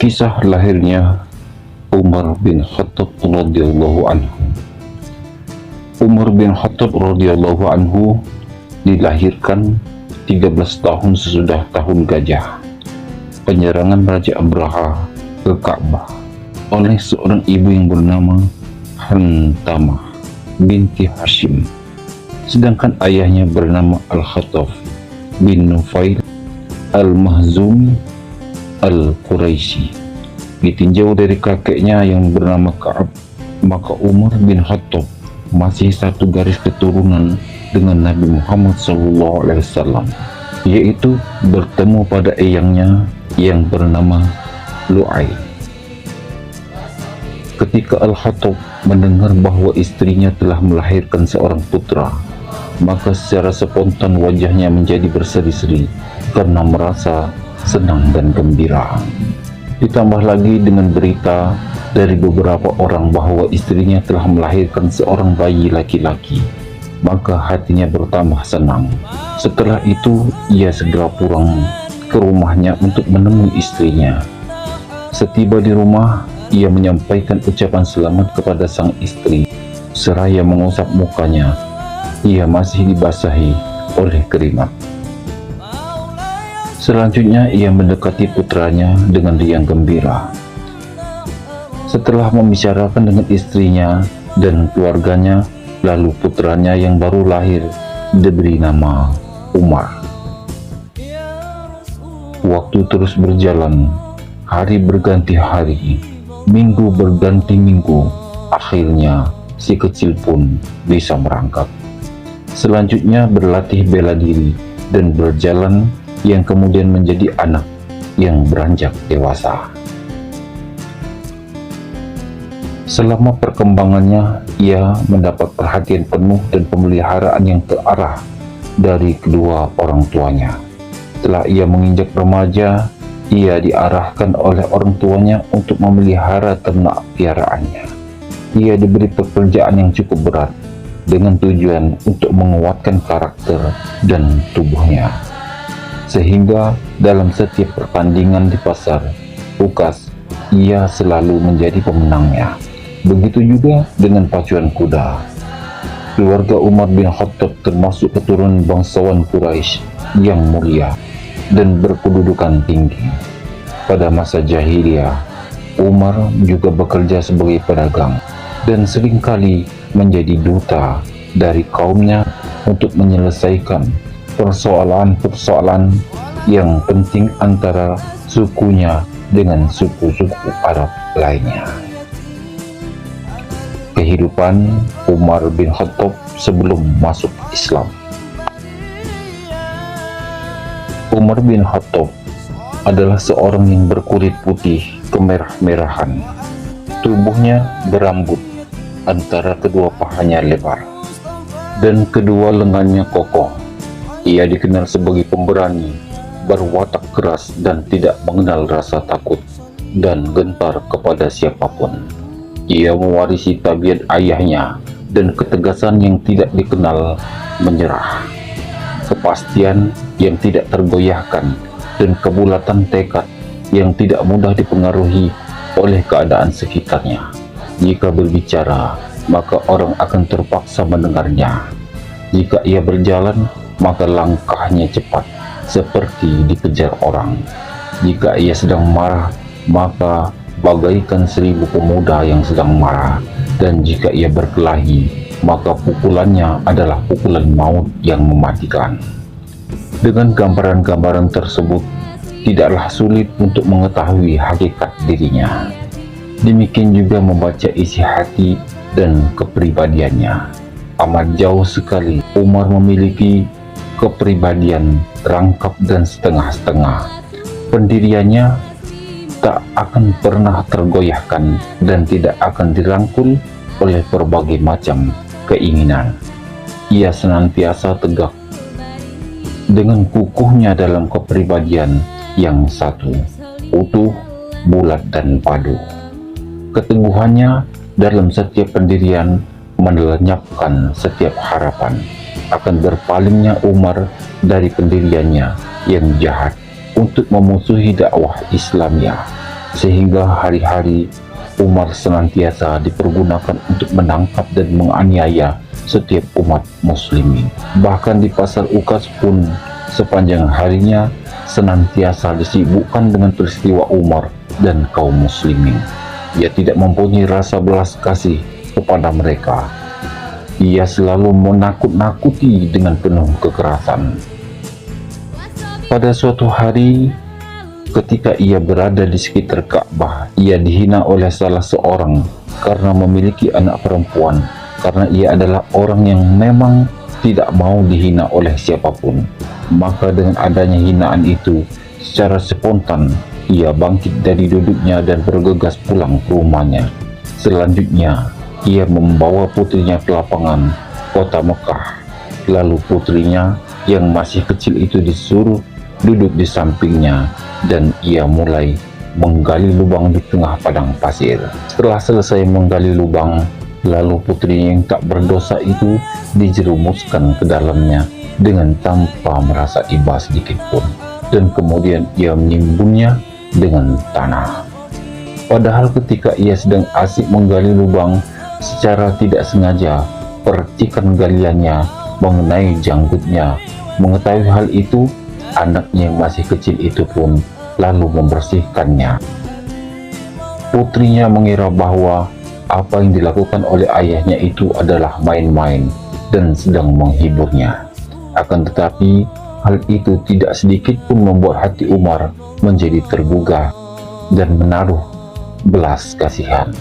Kisah lahirnya Umar bin Khattab radhiyallahu anhu. Umar bin Khattab radhiyallahu anhu dilahirkan 13 tahun sesudah tahun gajah, penyerangan Raja Abraha ke Ka'bah oleh seorang ibu yang bernama Hantamah binti Hashim, sedangkan ayahnya bernama Al-Khattab bin Nufail Al-Mahzumi Al-Quraisy. Ditinjau dari kakeknya yang bernama Ka'ab, maka Umar bin Khattab masih satu garis keturunan dengan Nabi Muhammad SAW, yaitu bertemu pada eyangnya yang bernama Lu'ay. Ketika Al-Khattab mendengar bahwa istrinya telah melahirkan seorang putra, maka secara spontan wajahnya menjadi berseri-seri karena merasa senang dan gembira. Ditambah lagi dengan berita dari beberapa orang bahwa istrinya telah melahirkan seorang bayi laki-laki, maka hatinya bertambah senang. Setelah itu ia segera pulang ke rumahnya untuk menemui istrinya. Setiba di rumah, ia menyampaikan ucapan selamat kepada sang istri seraya mengusap mukanya. Ia masih dibasahi oleh keringat. Selanjutnya ia mendekati putranya dengan riang gembira. Setelah membicarakan dengan istrinya dan keluarganya, lalu putranya yang baru lahir diberi nama Umar. Waktu terus berjalan, hari berganti hari, minggu berganti minggu. Akhirnya si kecil pun bisa merangkak. Selanjutnya berlatih bela diri dan berjalan, yang kemudian menjadi anak yang beranjak dewasa. Selama perkembangannya, ia mendapat perhatian penuh dan pemeliharaan yang terarah dari kedua orang tuanya. Setelah ia menginjak remaja, ia diarahkan oleh orang tuanya untuk memelihara ternak piaraannya. Ia diberi pekerjaan yang cukup berat dengan tujuan untuk menguatkan karakter dan tubuhnya, sehingga dalam setiap pertandingan di pasar Ukas, ia selalu menjadi pemenangnya. Begitu juga dengan pacuan kuda. Keluarga Umar bin Khattab termasuk keturunan bangsawan Quraisy yang mulia dan berkedudukan tinggi. Pada masa jahiliyah, Umar juga bekerja sebagai pedagang dan seringkali menjadi duta dari kaumnya untuk menyelesaikan persoalan-persoalan yang penting antara sukunya dengan suku-suku Arab lainnya. Kehidupan Umar bin Khattab sebelum masuk Islam. Umar bin Khattab adalah seorang yang berkulit putih kemerah-merahan. Tubuhnya berambut, antara kedua pahanya lebar, dan kedua lengannya kokoh. Ia dikenal sebagai pemberani, berwatak keras dan tidak mengenal rasa takut dan gentar kepada siapapun. Ia mewarisi tabiat ayahnya dan ketegasan yang tidak dikenal menyerah, kepastian yang tidak tergoyahkan, dan kebulatan tekad yang tidak mudah dipengaruhi oleh keadaan sekitarnya. Jika berbicara, maka orang akan terpaksa mendengarnya. Jika ia berjalan, maka langkahnya cepat, seperti dikejar orang. Jika ia sedang marah, maka bagaikan 1000 pemuda yang sedang marah. Dan jika ia berkelahi, maka pukulannya adalah pukulan maut yang mematikan. Dengan gambaran-gambaran tersebut, tidaklah sulit untuk mengetahui hakikat dirinya. Demikian juga membaca isi hati dan kepribadiannya. Amat jauh sekali Umar memiliki kepribadian rangkap dan setengah-setengah. Pendiriannya tak akan pernah tergoyahkan dan tidak akan dirangkul oleh berbagai macam keinginan. Ia senantiasa tegak dengan kukuhnya dalam kepribadian yang satu, utuh, bulat dan padu. Keteguhannya dalam setiap pendirian melenyapkan setiap harapan akan berpalingnya Umar dari pendiriannya yang jahat untuk memusuhi dakwah Islamiyah. sehingga hari-hari Umar senantiasa dipergunakan untuk menangkap dan menganiaya setiap umat muslimin. Bahkan di pasar Ukas pun sepanjang harinya senantiasa disibukkan dengan peristiwa Umar dan kaum muslimin. Ia tidak mempunyai rasa belas kasih kepada mereka. Ia selalu menakut-nakuti dengan penuh kekerasan. Pada suatu hari, ketika ia berada di sekitar Ka'bah, ia dihina oleh salah seorang karena memiliki anak perempuan, karena ia adalah orang yang memang tidak mau dihina oleh siapapun. Maka dengan adanya hinaan itu, secara spontan ia bangkit dari duduknya dan bergegas pulang ke rumahnya. Selanjutnya, ia membawa putrinya ke lapangan kota Mekah. Lalu putrinya yang masih kecil itu disuruh duduk di sampingnya dan ia mulai menggali lubang di tengah padang pasir. Setelah selesai menggali lubang, lalu putrinya yang tak berdosa itu dijerumuskan ke dalamnya dengan tanpa merasa iba sedikit pun, dan kemudian ia menimbunnya dengan tanah. Padahal ketika ia sedang asik menggali lubang, secara tidak sengaja percikan galiannya mengenai janggutnya. Mengetahui hal itu, anaknya yang masih kecil itu pun lalu membersihkannya. Putrinya mengira bahwa apa yang dilakukan oleh ayahnya itu adalah main-main dan sedang menghiburnya. Akan tetapi, hal itu tidak sedikit pun membuat hati Umar menjadi tergugah dan menaruh belas kasihan.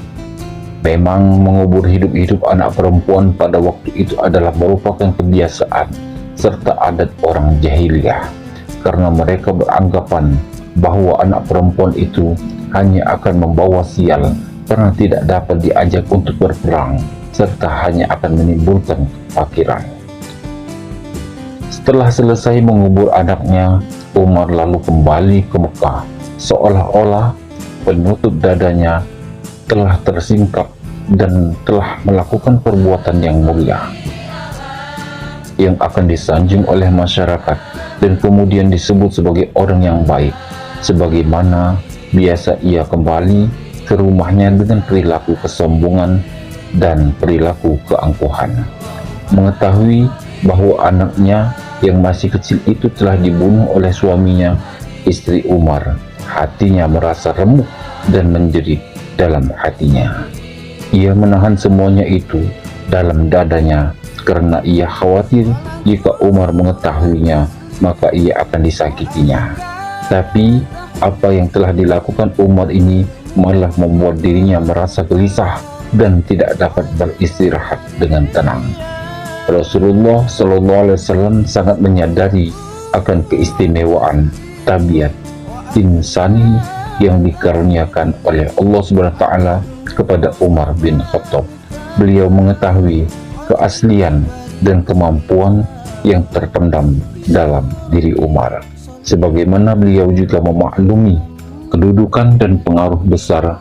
Memang mengubur hidup-hidup anak perempuan pada waktu itu adalah merupakan kebiasaan serta adat orang jahiliyah, karena mereka beranggapan bahwa anak perempuan itu hanya akan membawa sial karena tidak dapat diajak untuk berperang, serta hanya akan menimbulkan kefakiran. Setelah selesai mengubur anaknya, Umar lalu kembali ke Mekah, seolah-olah penutup dadanya telah tersingkap dan telah melakukan perbuatan yang mulia yang akan disanjung oleh masyarakat dan kemudian disebut sebagai orang yang baik. Sebagaimana biasa, ia kembali ke rumahnya dengan perilaku kesombongan dan perilaku keangkuhan. Mengetahui bahwa anaknya yang masih kecil itu telah dibunuh oleh suaminya, istri Umar, hatinya merasa remuk dan menjerit dalam hatinya. Ia menahan semuanya itu dalam dadanya karena ia khawatir jika Umar mengetahuinya maka ia akan disakitinya. Tapi apa yang telah dilakukan Umar ini malah membuat dirinya merasa gelisah dan tidak dapat beristirahat dengan tenang. Rasulullah SAW sangat menyadari akan keistimewaan tabiat insani yang dikaruniakan oleh Allah SWT kepada Umar bin Khattab. Beliau mengetahui keaslian dan kemampuan yang terpendam dalam diri Umar, sebagaimana beliau juga memaklumi kedudukan dan pengaruh besar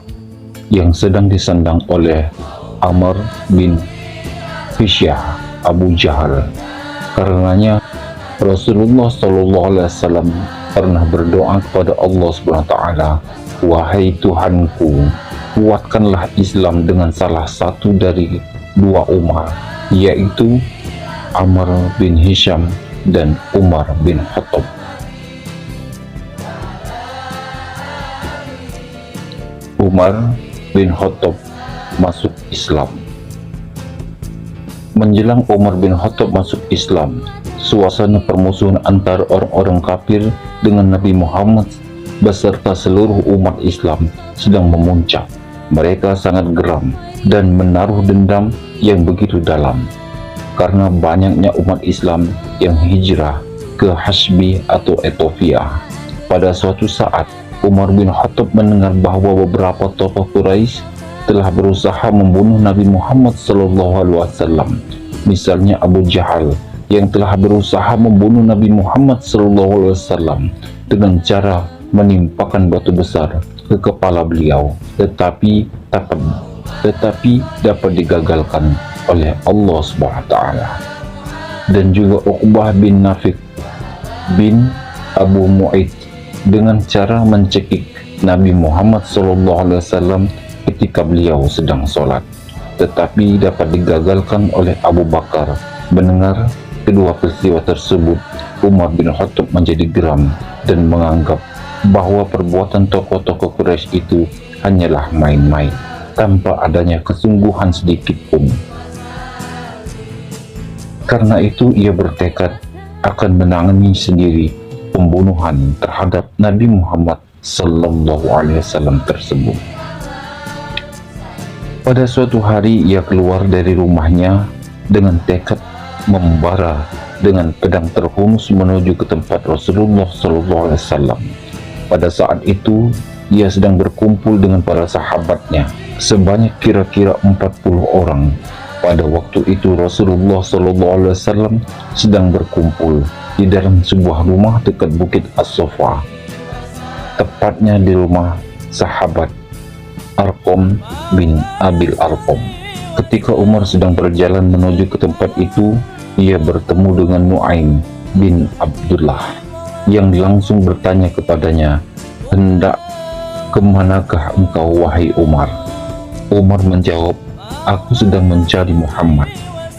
yang sedang disandang oleh Amr bin Fisyah Abu Jahal. Karenanya Rasulullah SAW pernah berdoa kepada Allah SWT, "Wahai Tuhanku, kuatkanlah Islam dengan salah satu dari dua Umar, yaitu Amr bin Hisham dan Umar bin Khattab." Umar bin Khattab masuk Islam. Menjelang Umar bin Khattab masuk Islam, suasana permusuhan antara orang-orang kafir dengan Nabi Muhammad beserta seluruh umat Islam sedang memuncak. Mereka sangat geram dan menaruh dendam yang begitu dalam karena banyaknya umat Islam yang hijrah ke Hashbi atau Ethiopia. Pada suatu saat, Umar bin Khattab mendengar bahwa beberapa tokoh Quraisy telah berusaha membunuh Nabi Muhammad SAW. Misalnya Abu Jahal yang telah berusaha membunuh Nabi Muhammad SAW dengan cara menimpakan batu besar ke kepala beliau, tetapi dapat digagalkan oleh Allah SWT. Dan juga Uqbah bin Nafiq bin Abu Mu'aid dengan cara mencekik Nabi Muhammad SAW ketika beliau sedang sholat, tetapi dapat digagalkan oleh Abu Bakar. Mendengar kedua peristiwa tersebut, Umar bin Khattab menjadi geram dan menganggap bahwa perbuatan tokoh-tokoh Quraisy itu hanyalah main-main, tanpa adanya kesungguhan sedikit pun. Karena itu ia bertekad akan menangani sendiri pembunuhan terhadap Nabi Muhammad SAW tersebut. Pada suatu hari ia keluar dari rumahnya dengan tekad membara dengan pedang terhunus menuju ke tempat Rasulullah SAW. Pada saat itu ia sedang berkumpul dengan para sahabatnya sebanyak kira-kira 40 orang. Pada waktu itu Rasulullah SAW sedang berkumpul di dalam sebuah rumah dekat Bukit As-Sofa, tepatnya di rumah sahabat Arqam bin Abil Arqam. Ketika Umar sedang berjalan menuju ke tempat itu, ia bertemu dengan Nuaim bin Abdullah yang langsung bertanya kepadanya, "Hendak kemanakah engkau wahai Umar?" Umar menjawab, "Aku sedang mencari Muhammad.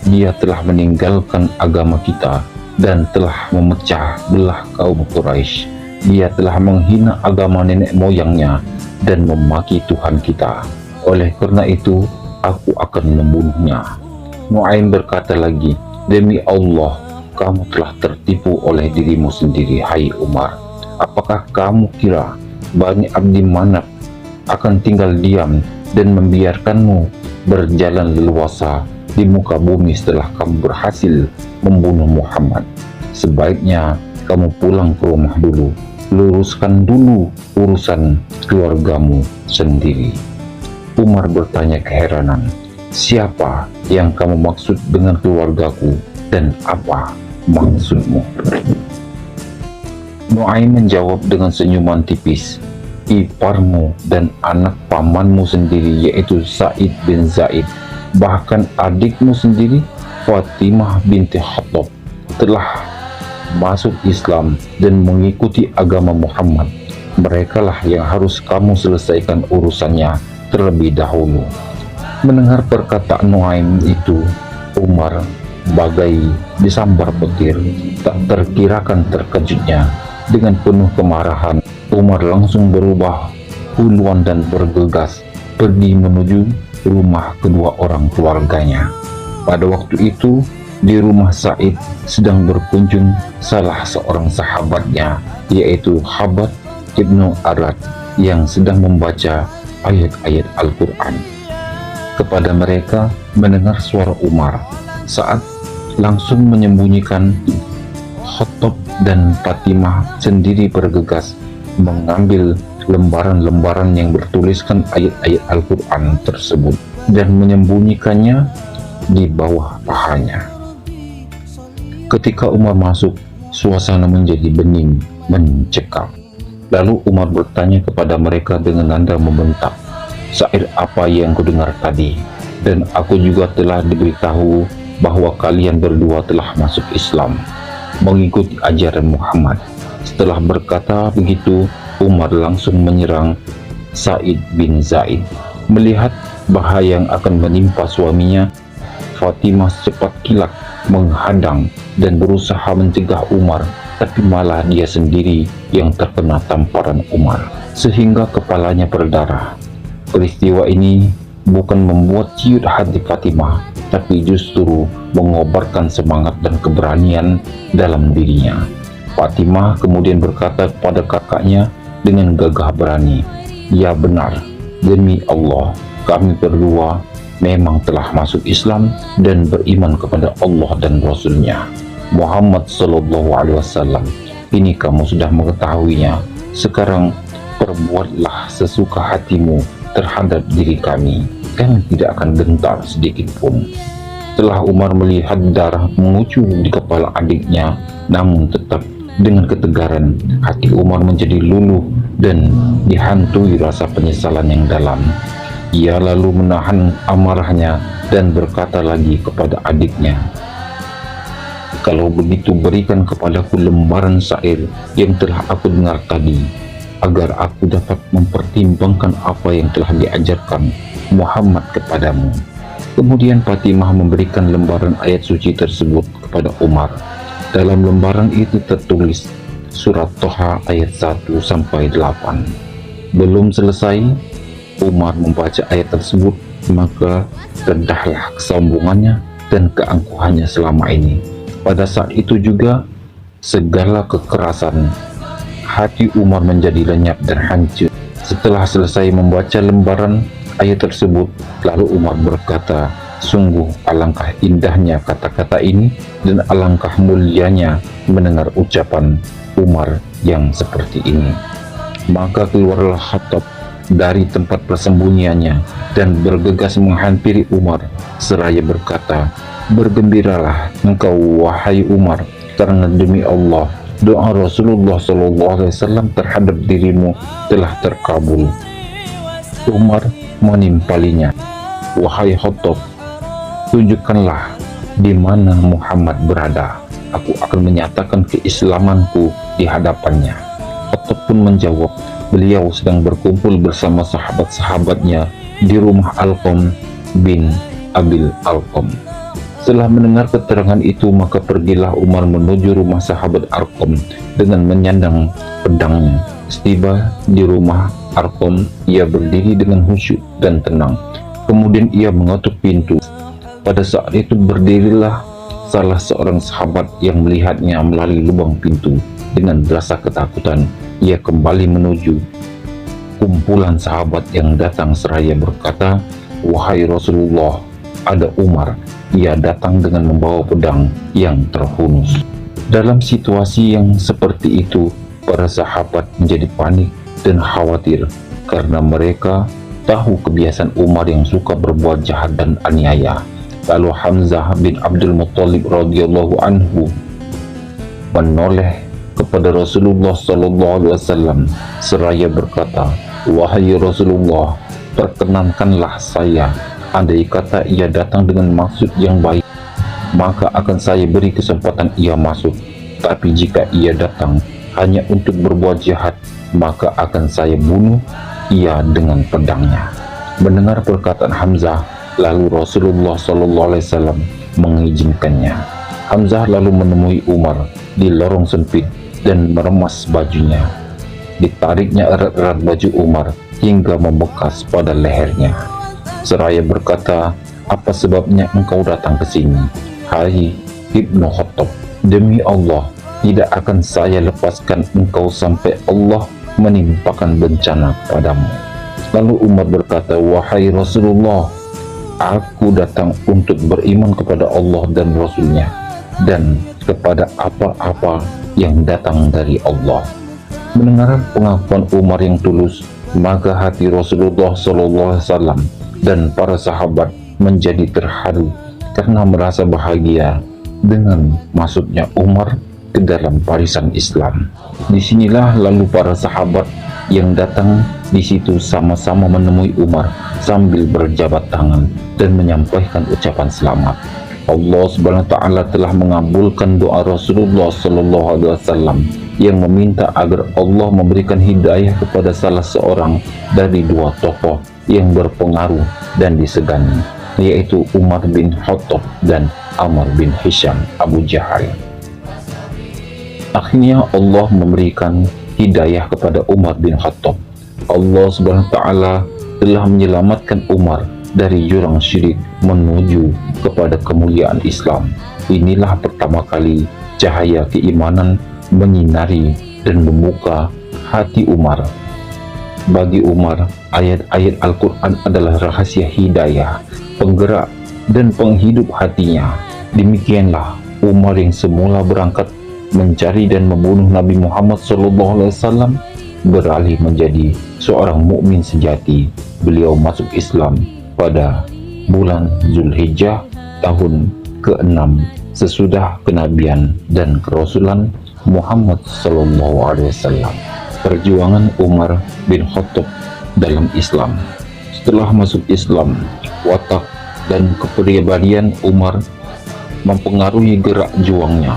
Dia telah meninggalkan agama kita dan telah memecah belah kaum Quraisy. Dia telah menghina agama nenek moyangnya dan memaki Tuhan kita. Oleh karena itu, aku akan membunuhnya." Nuaim berkata lagi, "Demi Allah, kamu telah tertipu oleh dirimu sendiri, hai Umar. Apakah kamu kira Bani Abdi Manaf akan tinggal diam dan membiarkanmu berjalan leluasa di muka bumi setelah kamu berhasil membunuh Muhammad? Sebaiknya kamu pulang ke rumah dulu, luruskan dulu urusan keluargamu sendiri." Umar bertanya keheranan, "Siapa yang kamu maksud dengan keluargaku dan apa maksudmu?" Nuaim menjawab dengan senyuman tipis, "Iparmu dan anak pamanmu sendiri, yaitu Sa'id bin Zaid, bahkan adikmu sendiri Fatimah binti Khattab telah masuk Islam dan mengikuti agama Muhammad. Merekalah yang harus kamu selesaikan urusannya terlebih dahulu." Mendengar perkataan Nuaim itu, Umar bagai disambar petir. Tak terkirakan terkejutnya. Dengan penuh kemarahan, Umar langsung berubah haluan dan bergegas pergi menuju rumah kedua orang keluarganya. Pada waktu itu, di rumah Sa'id sedang berkunjung salah seorang sahabatnya, yaitu Khabat ibnu Arad, yang sedang membaca ayat-ayat Al-Quran. Kepada mereka mendengar suara Umar, Sa'ad langsung menyembunyikan. Khattab dan Fatimah sendiri bergegas mengambil lembaran-lembaran yang bertuliskan ayat-ayat Al-Quran tersebut dan menyembunyikannya di bawah pahanya. Ketika Umar masuk, suasana menjadi bening, mencekam. Lalu Umar bertanya kepada mereka dengan nada membentak, "Syair apa yang kudengar tadi? Dan aku juga telah diberitahu bahwa kalian berdua telah masuk Islam, mengikuti ajaran Muhammad." Setelah berkata begitu, Umar langsung menyerang Sa'id bin Zaid. Melihat bahaya yang akan menimpa suaminya, Fatimah secepat kilat menghadang dan berusaha mencegah Umar, tapi malah dia sendiri yang terkena tamparan Umar sehingga kepalanya berdarah. Peristiwa ini bukan membuat ciut hati Fatimah, tapi justru mengobarkan semangat dan keberanian dalam dirinya. Fatimah kemudian berkata kepada kakaknya dengan gagah berani, "Ya benar, demi Allah, kami berdua memang telah masuk Islam dan beriman kepada Allah dan Rasul-Nya Muhammad SAW. Ini kamu sudah mengetahuinya. Sekarang perbuatlah sesuka hatimu terhadap diri kami. Kami tidak akan gentar sedikit pun." Setelah Umar melihat darah mengucur di kepala adiknya, namun tetap dengan ketegaran, hati Umar menjadi luluh dan dihantui rasa penyesalan yang dalam. Ia lalu menahan amarahnya dan berkata lagi kepada adiknya, "Kalau begitu berikan kepadaku lembaran syair yang telah aku dengar tadi. agar aku dapat mempertimbangkan apa yang telah diajarkan Muhammad kepadamu." Kemudian Fatimah memberikan lembaran ayat suci tersebut kepada Umar. Dalam lembaran itu tertulis surat Toha ayat 1 sampai 8. Belum selesai Umar membaca ayat tersebut, maka redahlah kesombongannya dan keangkuhannya selama ini. Pada saat itu juga segala kekerasan hati Umar menjadi lenyap dan hancur. Setelah selesai membaca lembaran ayat tersebut, lalu Umar berkata, "Sungguh alangkah indahnya kata-kata ini dan alangkah mulianya mendengar ucapan Umar yang seperti ini." Maka keluarlah Khattab dari tempat persembunyiannya dan bergegas menghampiri Umar seraya berkata, "Bergembiralah engkau wahai Umar, karena demi Allah doa Rasulullah SAW terhadap dirimu telah terkabul." Umar menimpalinya, "Wahai Khattab, tunjukkanlah di mana Muhammad berada. Aku akan menyatakan keislamanku di hadapannya." Khattab pun menjawab, beliau sedang berkumpul bersama sahabat-sahabatnya di rumah Alqam bin Abil Alqam. Setelah mendengar keterangan itu, maka pergilah Umar menuju rumah sahabat Arqam dengan menyandang pedangnya. Setiba di rumah Arqam, ia berdiri dengan khusyuk dan tenang. Kemudian ia mengetuk pintu. Pada saat itu berdirilah salah seorang sahabat yang melihatnya melalui lubang pintu. Dengan rasa ketakutan, ia kembali menuju kumpulan sahabat yang datang seraya berkata, "Wahai Rasulullah, ada Umar. Ia datang dengan membawa pedang yang terhunus." Dalam situasi yang seperti itu, para sahabat menjadi panik dan khawatir karena mereka tahu kebiasaan Umar yang suka berbuat jahat dan aniaya. Lalu Hamzah bin Abdul Muttalib radhiyallahu anhu menoleh kepada Rasulullah SAW seraya berkata, "Wahai Rasulullah, perkenankanlah saya. Andai kata ia datang dengan maksud yang baik, maka akan saya beri kesempatan ia masuk. Tapi jika ia datang hanya untuk berbuat jahat, maka akan saya bunuh ia dengan pedangnya." Mendengar perkataan Hamzah, lalu Rasulullah SAW mengizinkannya. Hamzah lalu menemui Umar di lorong sempit dan meremas bajunya. Ditariknya erat-erat baju Umar hingga membekas pada lehernya. Seraya berkata, "Apa sebabnya engkau datang ke sini, hai Ibnu Khattab? Demi Allah, tidak akan saya lepaskan engkau sampai Allah menimpakan bencana padamu." Lalu Umar berkata, "Wahai Rasulullah, aku datang untuk beriman kepada Allah dan Rasulnya dan kepada apa-apa yang datang dari Allah." Mendengar pengakuan Umar yang tulus, maka hati Rasulullah SAW dan para sahabat menjadi terharu karena merasa bahagia dengan masuknya Umar ke dalam barisan Islam. Disinilah lalu para sahabat yang datang di situ sama-sama menemui Umar sambil berjabat tangan dan menyampaikan ucapan selamat. Allah Subhanahu wa taala telah mengabulkan doa Rasulullah SAW yang meminta agar Allah memberikan hidayah kepada salah seorang dari dua tokoh yang berpengaruh dan disegani, yaitu Umar bin Khattab dan Amr bin Hisham Abu Jahal. Akhirnya Allah memberikan hidayah kepada Umar bin Khattab. Allah Subhanahu wa taala telah menyelamatkan Umar dari jurang syirik menuju kepada kemuliaan Islam. Inilah pertama kali cahaya keimanan menyinari dan membuka hati Umar. Bagi Umar, ayat-ayat Al-Quran adalah rahasia hidayah, penggerak dan penghidup hatinya. Demikianlah Umar yang semula berangkat mencari dan membunuh Nabi Muhammad SAW beralih menjadi seorang mukmin sejati. Beliau masuk Islam pada bulan Zulhijjah tahun ke-6 sesudah kenabian dan kerasulan Muhammad SAW. Perjuangan Umar bin Khattab dalam Islam. Setelah masuk Islam, watak dan kepribadian Umar mempengaruhi gerak juangnya.